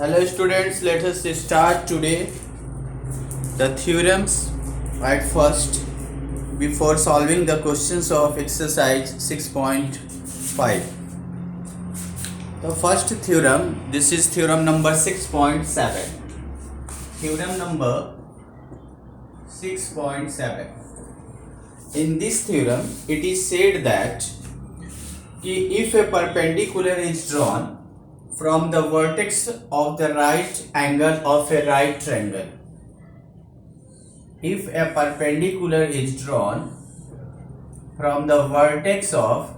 Hello students, let us start today the theorems at first before solving the questions of exercise 6.5. The first theorem, this is theorem number 6.7. Theorem number 6.7. In this theorem, it is said that if a perpendicular is drawn from the vertex of the right angle of a right triangle. If a perpendicular is drawn from the vertex of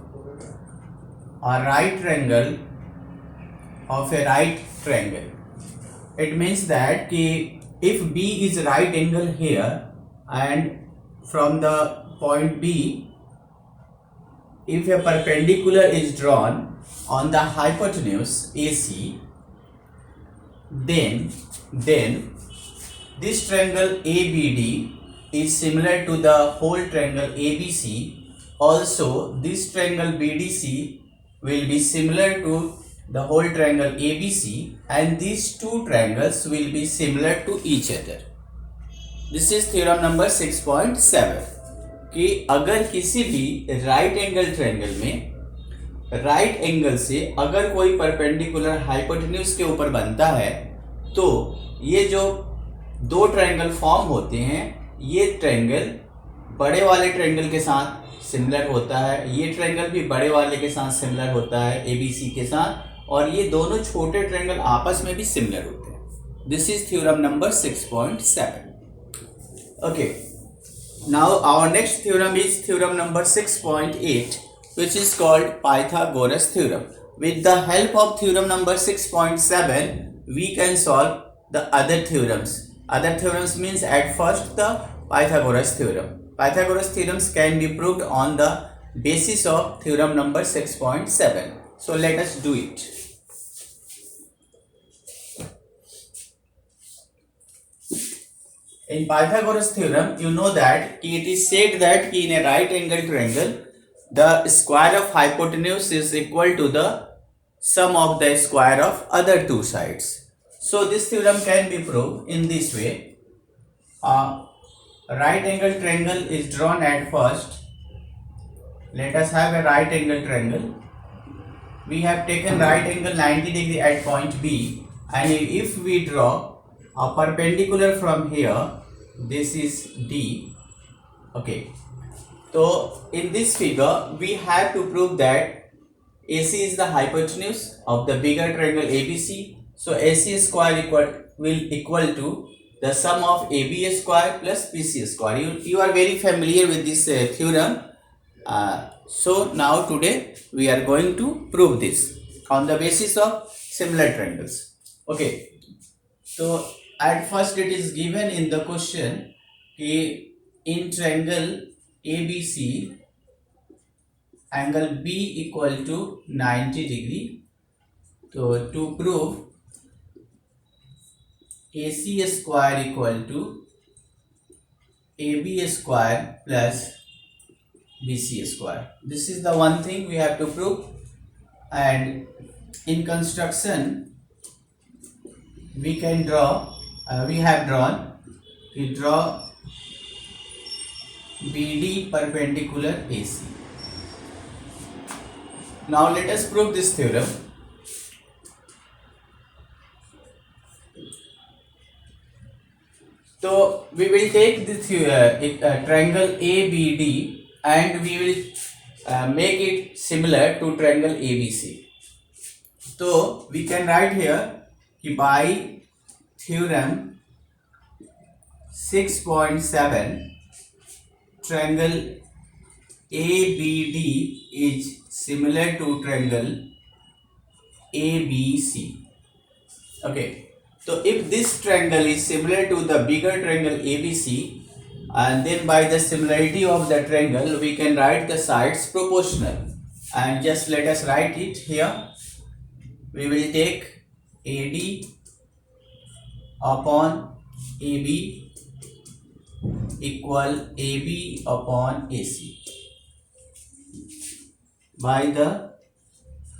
a right triangle of a right triangle, it means that if B is right angle here and from the point B, if a perpendicular is drawn on the hypotenuse AC, then this triangle ABD is similar to the whole triangle ABC. Also, this triangle BDC will be similar to the whole triangle ABC, and these two triangles will be similar to each other. This is theorem number 6.7 कि अगर किसी भी right angle triangle में right angle से अगर कोई perpendicular hypotenuse के ऊपर बनता है तो ये जो दो ट्रायंगल फॉर्म होते हैं, ये ट्रायंगल बड़े वाले ट्रायंगल के साथ सिमिलर होता है, ये ट्रायंगल भी बड़े वाले के साथ सिमिलर होता है एबीसी के साथ, और ये दोनों छोटे ट्रायंगल आपस में भी सिमिलर होते हैं. This is theorem number 6.7. Okay, now our next theorem is theorem number 6.8, which is called Pythagoras theorem. With the help of theorem number 6.7, we can solve the other theorems. Other theorems means at first the Pythagoras theorem. Pythagoras theorems can be proved on the basis of theorem number 6.7. So let us do it. In Pythagoras theorem, you know that it is said that in a right angle triangle, the square of hypotenuse is equal to the sum of the square of other two sides. So this theorem can be proved in this way. A right angle triangle is drawn at first. Let us have a right angle triangle. We have taken right angle 90 degree at point B, and if we draw a perpendicular from here, this is D. Okay, so in this figure we have to prove that AC is the hypotenuse of the bigger triangle ABC. So AC square will equal to the sum of AB square plus BC square. You are very familiar with this theorem. So now today we are going to prove this on the basis of similar triangles. Okay, so at first it is given in the question in triangle ABC angle B equal to 90 degree. So to prove AC square equal to AB square plus BC square. This is the one thing we have to prove, and in construction we can draw. We draw BD perpendicular AC. Now let us prove this theorem. So we will take this triangle ABD and we will make it similar to triangle ABC. So we can write here by theorem 6.7, triangle ABD is similar to triangle ABC. Okay, so if this triangle is similar to the bigger triangle ABC, and then by the similarity of the triangle we can write the sides proportional, and just let us write it here. We will take AD upon AB equal AB upon AC by the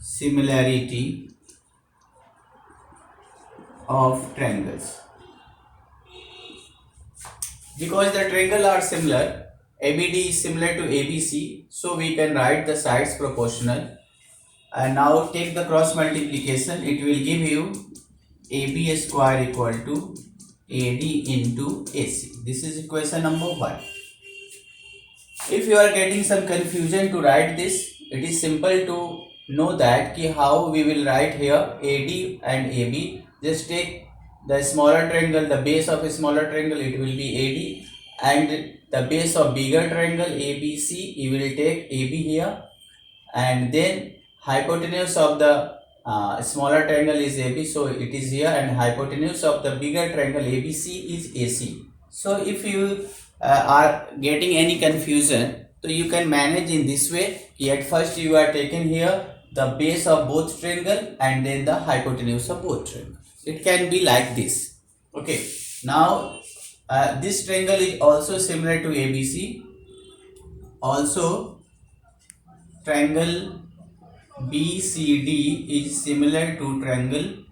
similarity of triangles. Because the triangle are similar, ABD is similar to ABC, so we can write the sides proportional. And now take the cross multiplication, it will give you AB square equal to AD into AC. This is equation number 1. If you are getting some confusion to write this, it is simple to know that how we will write here AD and AB. Just take the smaller triangle, the base of a smaller triangle, it will be AD, and the base of bigger triangle ABC, you will take AB here, and then hypotenuse of the smaller triangle is AB, so it is here, and hypotenuse of the bigger triangle ABC is AC. So if you are getting any confusion, so you can manage in this way. At first you are taking here the base of both triangle and then the hypotenuse of both triangle. It can be like this. Okay. Now this triangle is also similar to ABC. Also triangle BCD is similar to triangle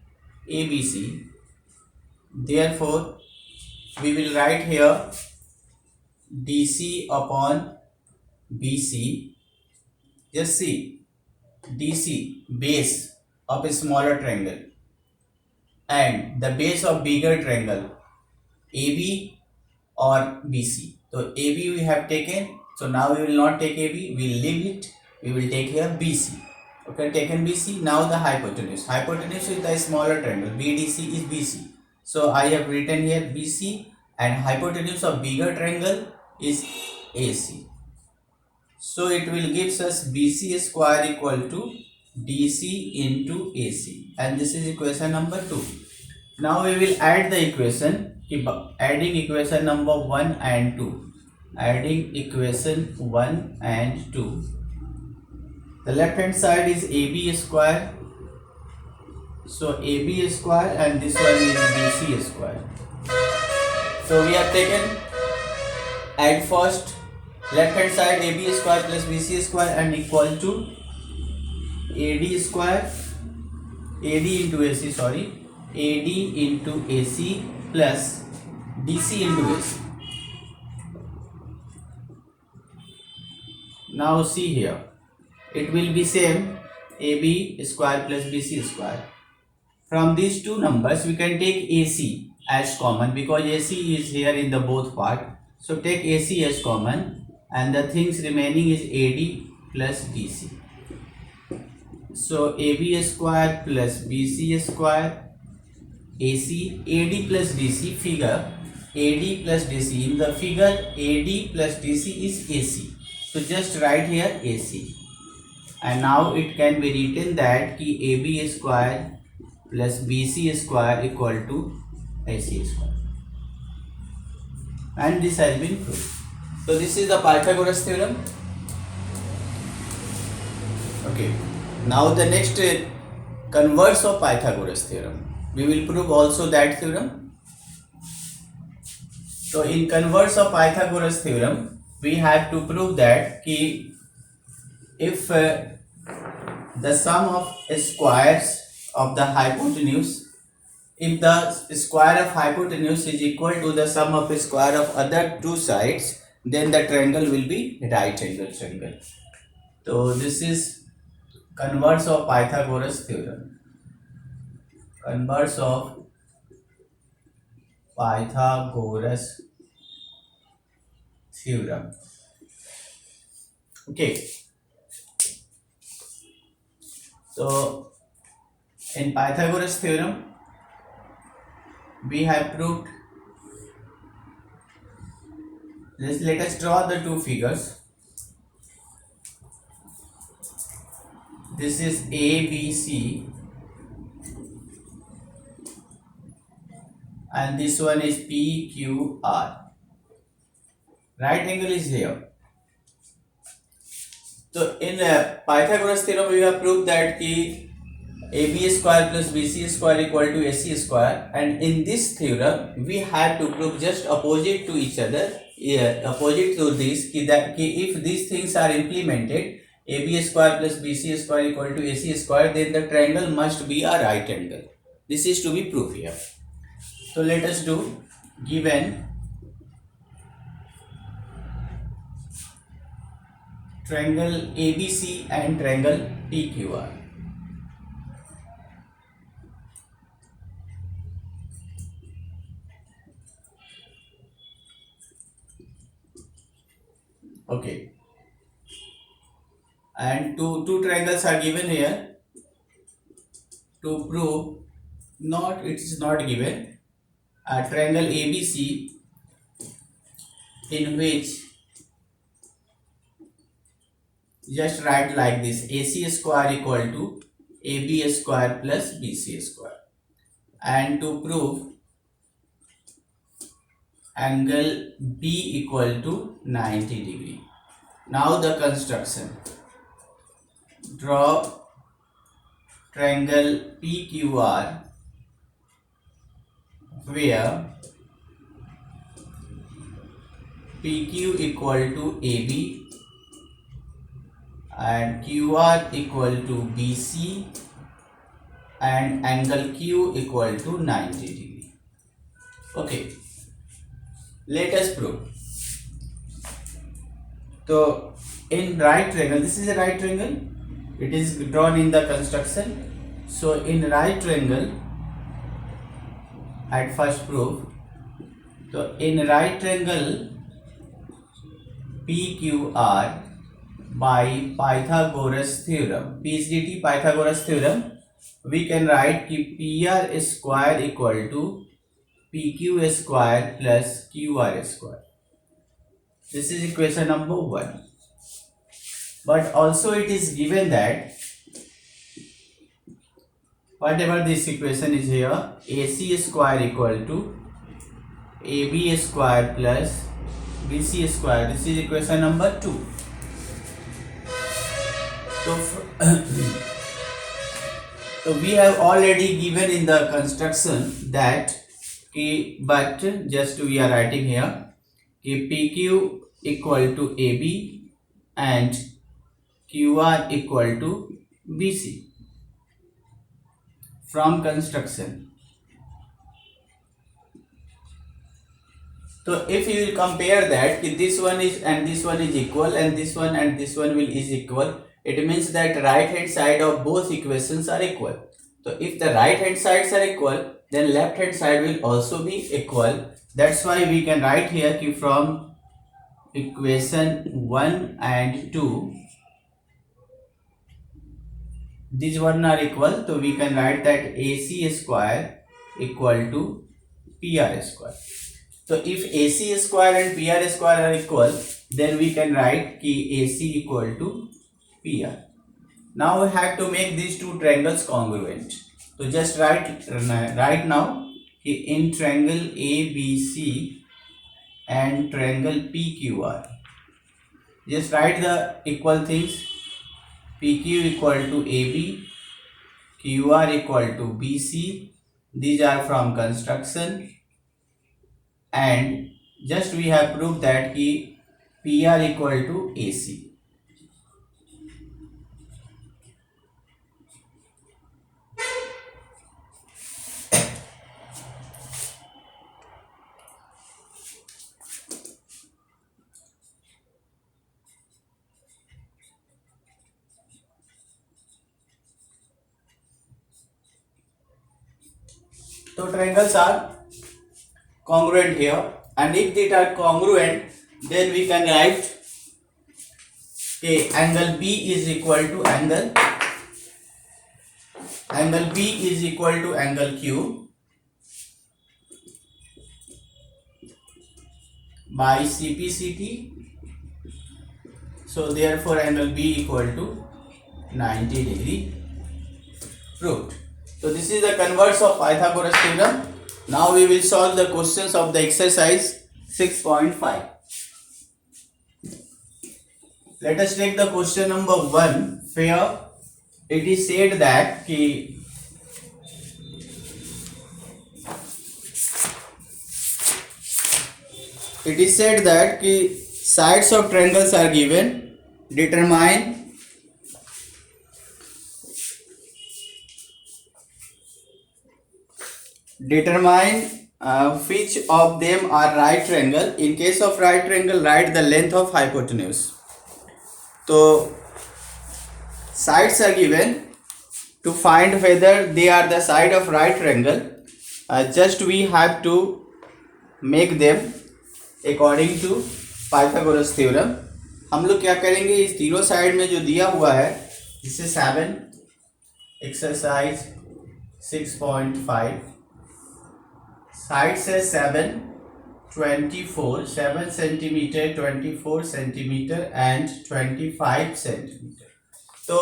ABC. Therefore, we will write here DC upon BC. Just see, DC base of a smaller triangle and the base of bigger triangle AB or BC. So AB we have taken. So now we will not take AB. We will leave it. We will take here BC. Okay, taken BC. Now the hypotenuse. Hypotenuse is the smaller triangle. BDC is BC. So I have written here BC, and hypotenuse of bigger triangle is AC. So it will gives us BC square equal to DC into AC, and this is equation number 2. Now we will add the equation. Keep adding equation number 1 and 2. Adding equation 1 and 2. The left hand side is AB square. So AB square, and this one is BC square. So we have taken at first left hand side AB square plus BC square and equal to AD square, AD into AC, sorry, AD into AC plus DC into AC. Now see here, it will be same AB square plus BC square. From these two numbers we can take AC as common, because AC is here in the both part. So take AC as common, and the things remaining is AD plus DC. So AB square plus BC square, AC, AD plus DC, figure AD plus DC. In the figure AD plus DC is AC. So just write here AC. And now it can be written that AB square plus BC square equal to AC square. And this has been proved. So this is the Pythagoras theorem. Okay. Now the next converse of Pythagoras theorem. We will prove also that theorem. So in converse of Pythagoras theorem, we have to prove that if the sum of squares of the hypotenuse, if the square of hypotenuse is equal to the sum of square of other two sides, then the triangle will be right angle triangle. So this is converse of Pythagoras theorem. Converse of Pythagoras theorem. Okay. So in Pythagoras theorem, we have proved. Let us draw the two figures. This is ABC, and this one is PQR. Right angle is here. So in Pythagoras theorem, we have proved that AB square plus BC square equal to AC square, and in this theorem we have to prove just opposite to each other. Opposite to this, that if these things are implemented, AB square plus BC square equal to AC square, then the triangle must be a right angle. This is to be proved here. So let us do. Given triangle ABC and triangle PQR. Okay. And two triangles are given here. To prove, not, it is not given. A triangle ABC in which, just write like this, AC square equal to AB square plus BC square. And to prove angle B equal to 90 degree. Now the construction. Draw triangle PQR where PQ equal to AB and QR equal to BC and angle Q equal to 90 degree. Okay, let us prove. So in right triangle, this is a right triangle, it is drawn in the construction. So in right triangle, at first proof, so in right triangle PQR by Pythagoras theorem, PSDT Pythagoras theorem, we can write कि PR square equal to PQ square plus QR square. This is equation number 1. But also it is given that whatever this equation is here, AC square equal to AB square plus BC square. This is equation number 2. So we have already given in the construction that but just we are writing here PQ equal to AB and QR equal to BC from construction. So if you will compare that this one is and this one is equal and this one and this one is equal, it means that right hand side of both equations are equal. So if the right hand sides are equal, then left hand side will also be equal. That's why we can write here कि from equation 1 and 2, these one are equal, so we can write that AC square equal to PR square. So if AC square and PR square are equal, then we can write कि AC equal to PR. Now we have to make these two triangles congruent. So just write right now in triangle ABC and triangle PQR. Just write the equal things. PQ equal to AB, QR equal to BC. These are from construction. And just we have proved that PR equal to AC. So triangles are congruent here, and if they are congruent, then we can write angle B is equal to angle B is equal to angle Q by CPCT. So therefore angle B equal to 90 degree proved. So this is the converse of Pythagoras theorem. Now we will solve the questions of the exercise 6.5. Let us take the question number 1, where it is said that sides of triangles are given. Determine Determine which of them are right triangle. In case of right triangle, write the length of hypotenuse. So sides are given. To find whether they are the side of right triangle, just we have to make them according to Pythagoras theorem. हम लोग क्या करेंगे, इस तीनों side में जो दिया हुआ है, जिसे 7 एक्सरसाइज 6.5 साइड से 7 24 7 सेंटीमीटर 24 सेंटीमीटर एंड 25 सेंटीमीटर. तो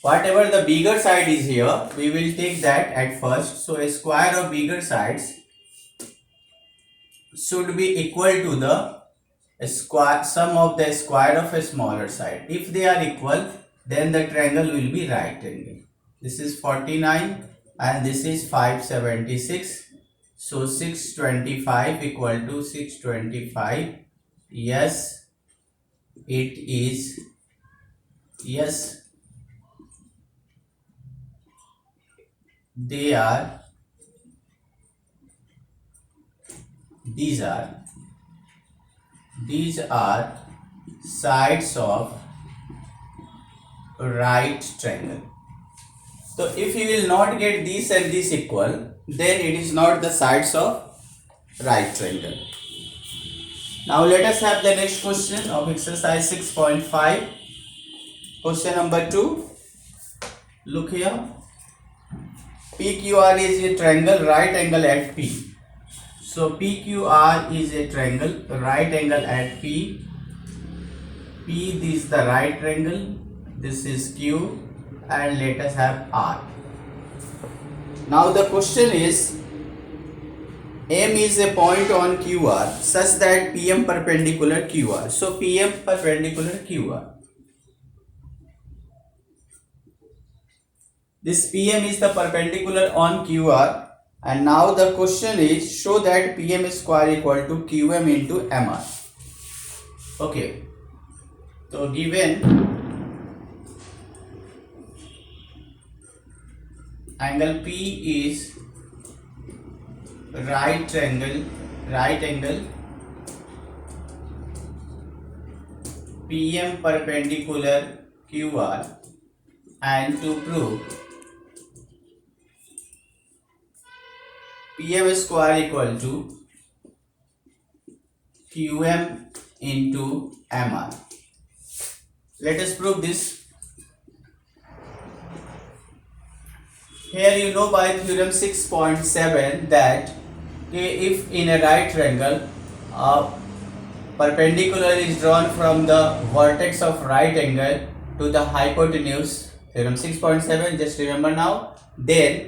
whatever the bigger side is here, we will take that at first. So a square of bigger sides should be equal to the square sum of the square of a smaller side. If they are equal, then the triangle will be right triangle. This is 49 and this is 576. So 625 equal to 625. Yes, it is. Yes, these are sides of right triangle. So if you will not get this and this equal, then it is not the sides of right triangle. Now let us have the next question of exercise 6.5. Question number 2. Look here. PQR is a triangle right angle at P. So PQR is a triangle right angle at P. P, this is the right triangle. This is Q, and let us have R. Now the question is, M is a point on QR such that PM perpendicular QR. So PM perpendicular QR. This PM is the perpendicular on QR, and now the question is, show that PM square equal to QM into MR. Okay, so given angle P is right angle PM perpendicular QR, and to prove PM square equal to QM into MR. Let us prove this. Here you know by theorem 6.7 that if in a right triangle perpendicular is drawn from the vertex of right angle to the hypotenuse, theorem 6.7, just remember now, then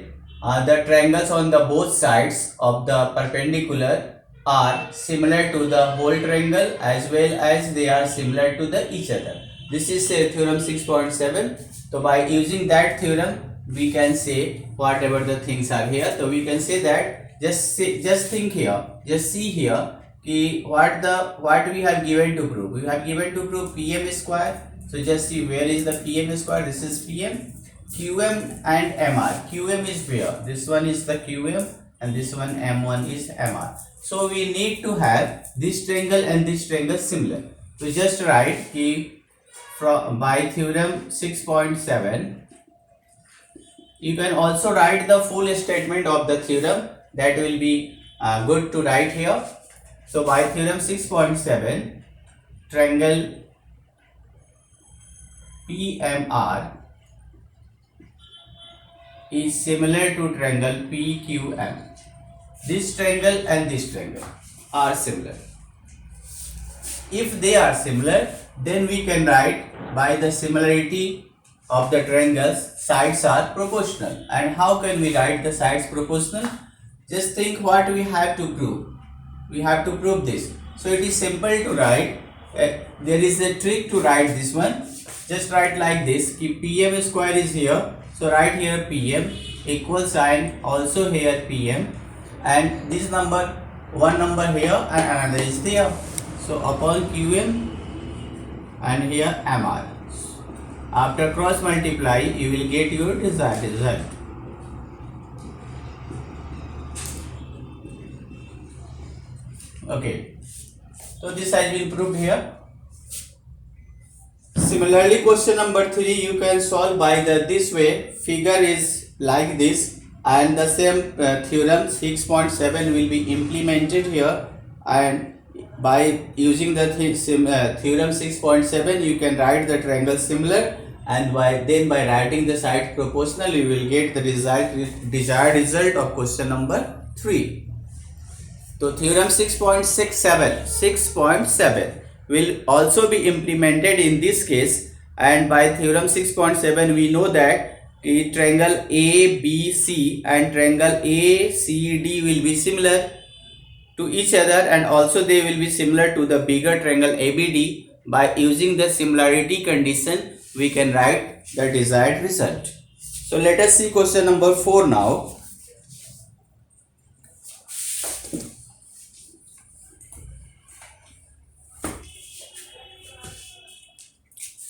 the triangles on the both sides of the perpendicular are similar to the whole triangle as well as they are similar to the each other. This is theorem 6.7. So by using that theorem, we can say whatever the things are here. So we can say that just think here, just see here what we have given to prove. We have given to prove PM square. So just see where is the PM square. This is PM. QM and MR. QM is where? This one is the QM and this one M1 is MR. So we need to have this triangle and this triangle similar. So just write from by theorem 6.7. You can also write the full statement of the theorem. That will be good to write here. So by theorem 6.7, triangle PMR is similar to triangle PQM. This triangle and this triangle are similar. If they are similar, then we can write by the similarity of the triangles, sides are proportional. And how can we write the sides proportional? Just think what we have to prove. We have to prove this. So it is simple to write. There is a trick to write this one. Just write like this. PM square is here. So write here PM, equal sign also here PM, and this number, one number here and another is there. So upon QM and here MR. After cross multiply, you will get your desired result. Okay, so this has been proved here. Similarly, question number 3 you can solve by this way. Figure is like this, and the same theorem 6.7 will be implemented here, and by using the theorem 6.7 you can write the triangle similar, and by writing the side proportional you will get the desired result of question number 3. So theorem 6.7 will also be implemented in this case, and by theorem 6.7 we know that the triangle ABC and triangle ACD will be similar to each other, and also they will be similar to the bigger triangle ABD. By using the similarity condition we can write the desired result. So let us see question number 4 now.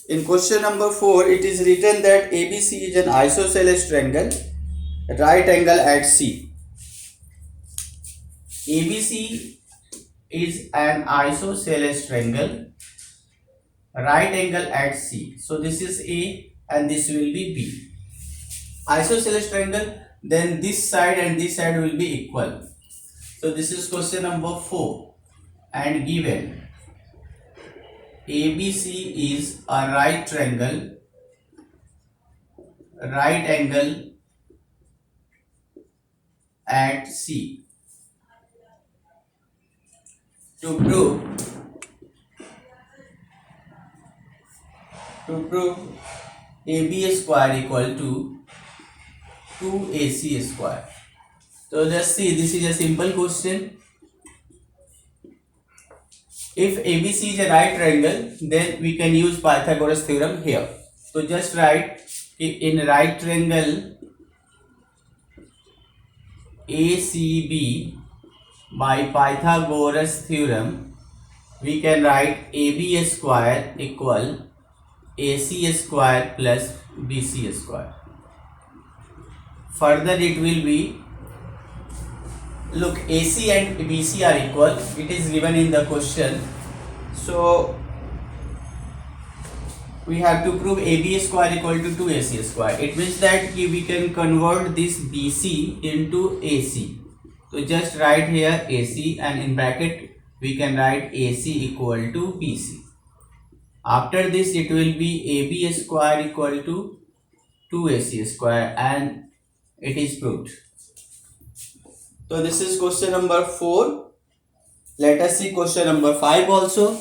In question number 4, it is written that ABC is an isosceles triangle, right angle at C. ABC is an isosceles triangle, right angle at C. So this is A and this will be B. Isosceles triangle, then this side and this side will be equal. So this is question number 4, and given ABC is a right angle at C. To prove AB square equal to 2AC square. So just see, this is a simple question. If ABC is a right triangle, then we can use Pythagoras theorem here. So just write, in right triangle ACB, by Pythagoras theorem we can write AB square equal AC square plus BC square. Further it will be, look, AC and BC are equal, it is given in the question. So we have to prove AB square equal to 2AC square. It means that we can convert this BC into AC. So just write here AC, and in bracket we can write AC equal to BC. After this it will be AB square equal to 2AC square, and it is proved. So this is question number 4. Let us see question number 5 also.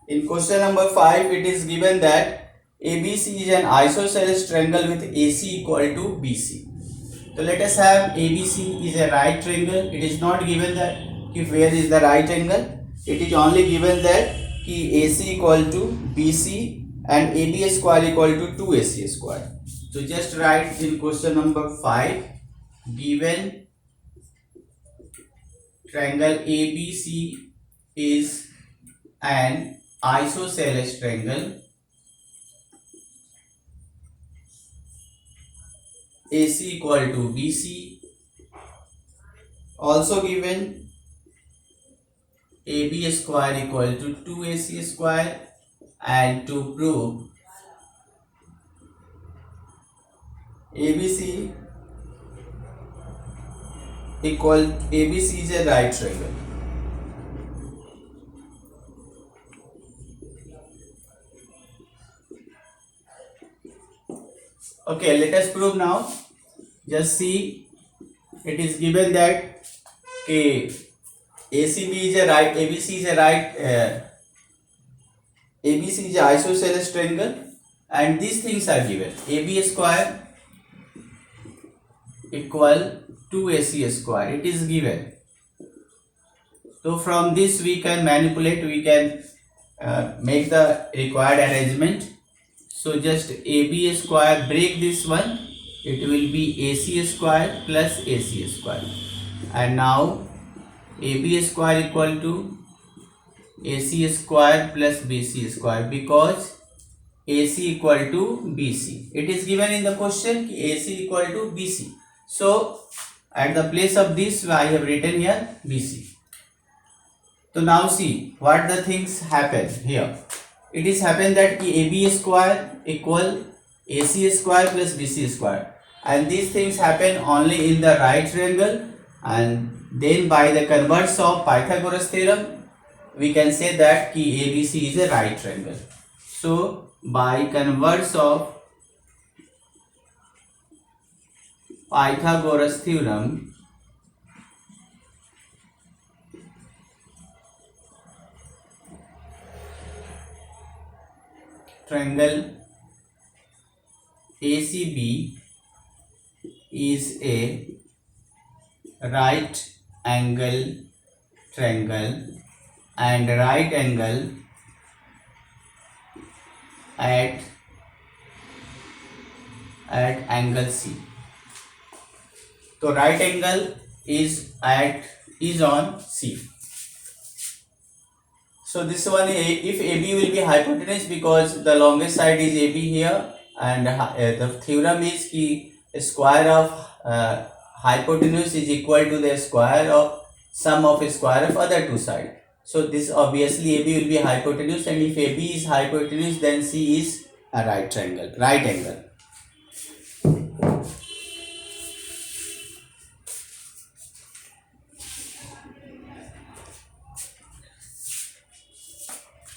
In question number 5 it is given that ABC is an isosceles triangle with AC equal to BC. So let us have ABC is a right triangle. It is not given that where is the right angle. It is only given that AC equal to BC and AB square equal to 2AC square. So just write in question number 5, given triangle ABC is an isosceles triangle, AC equal to BC, also given AB square equal to 2AC square, and to prove ABC is a right triangle. Okay, let us prove now. Just see, it is given that ACB is a right, ABC is a right, ABC is a isosceles triangle, and these things are given. AB square equal to AC square, it is given. So from this we can manipulate, we can make the required arrangement. So just AB square, break this one, it will be AC square plus AC square, and now AB square equal to AC square plus BC square, because AC equal to BC. It is given in the question AC equal to BC. So At the place of this, I have written here BC. So now see what the things happen here. It is happened that AB square equal AC square plus BC square, and these things happen only in the right triangle, and then by the converse of Pythagoras theorem we can say that ABC is a right triangle. So by converse of Pythagoras theorem, triangle ACB is a right angle triangle and right angle at angle C. So right angle is on C. So this one, if AB will be hypotenuse, because the longest side is AB here, and the theorem is कि square of hypotenuse is equal to the square of sum of square of other two sides. So this obviously AB will be hypotenuse, and if AB is hypotenuse, then C is a right triangle, right angle.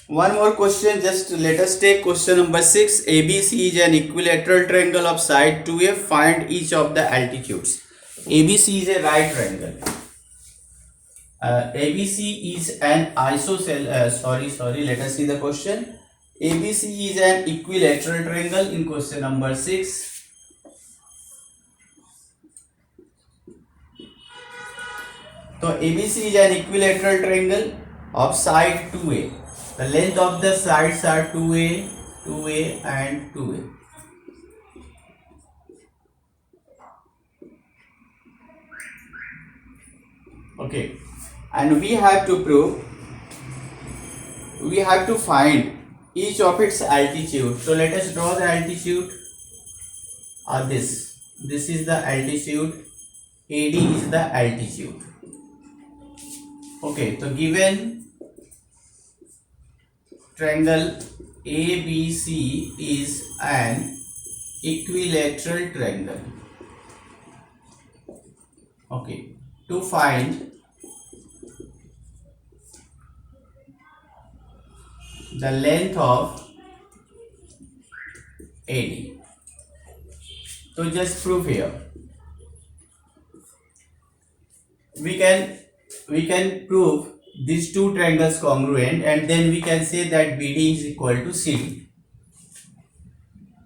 One more question, just let us take question number 6. ABC is an equilateral triangle of side 2A. Find each of the altitudes. ABC is a right triangle. ABC is an isosceles. Let us see the question. ABC is an equilateral triangle in question number 6. So ABC is an equilateral triangle of side 2A. The length of the sides are 2A, 2A and 2A. Okay, and we have to find each of its altitude. So let us draw the altitude. This is the altitude. AD is the altitude. Okay, so given triangle ABC is an equilateral triangle. Okay, to find the length of AD. So just prove here. We can prove these two triangles congruent, and then we can say that BD is equal to CD.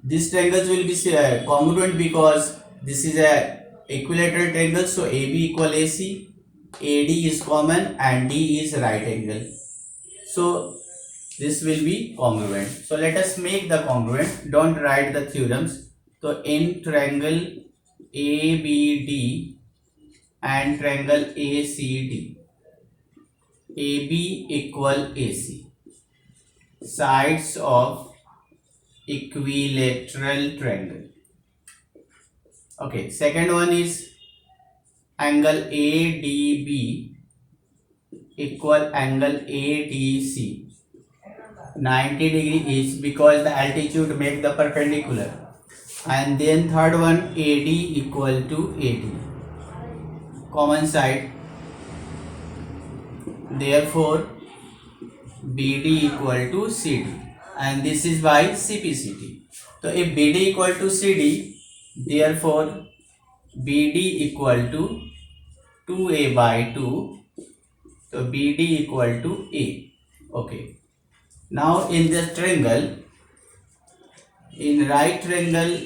These triangles will be congruent because this is a equilateral triangle, so AB equal AC, AD is common and D is right angle. So this will be congruent. So let us make the congruent. Don't write the theorems. So in triangle ABD and triangle ACD, AB equal AC, sides of equilateral triangle. Okay, second one is angle ADB equal angle ADC. 90 degree each, because the altitude make the perpendicular. And then third one, AD equal to AD, common side. Therefore BD equal to CD, and this is by CPCT. So if BD equal to CD, therefore BD equal to 2A by 2. So BD equal to A. Okay. Now in the triangle, in right triangle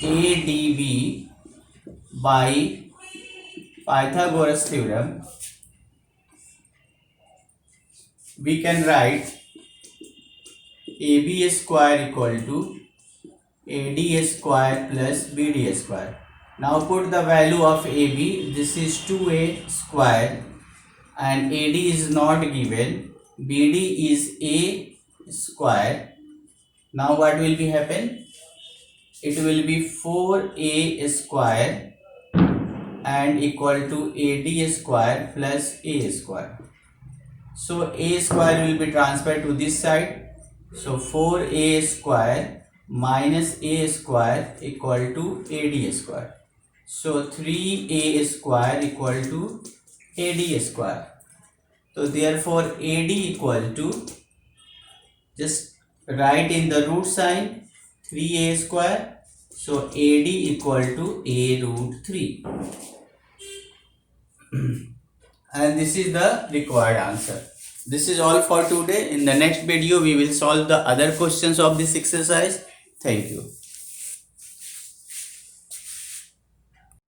ADB, by Pythagoras theorem, we can write AB square equal to AD square plus BD square. Now put the value of AB. This is 2A square and AD is not given. BD is A square. Now what will be happen? It will be 4A square and equal to AD square plus A square. So A square will be transferred to this side. So 4A square minus A square equal to AD square. So 3A square equal to AD square. So therefore AD equal to, just write in the root sign, 3A square. So AD equal to A root 3. And this is the required answer. This is all for today. In the next video we will solve the other questions of this exercise. Thank you.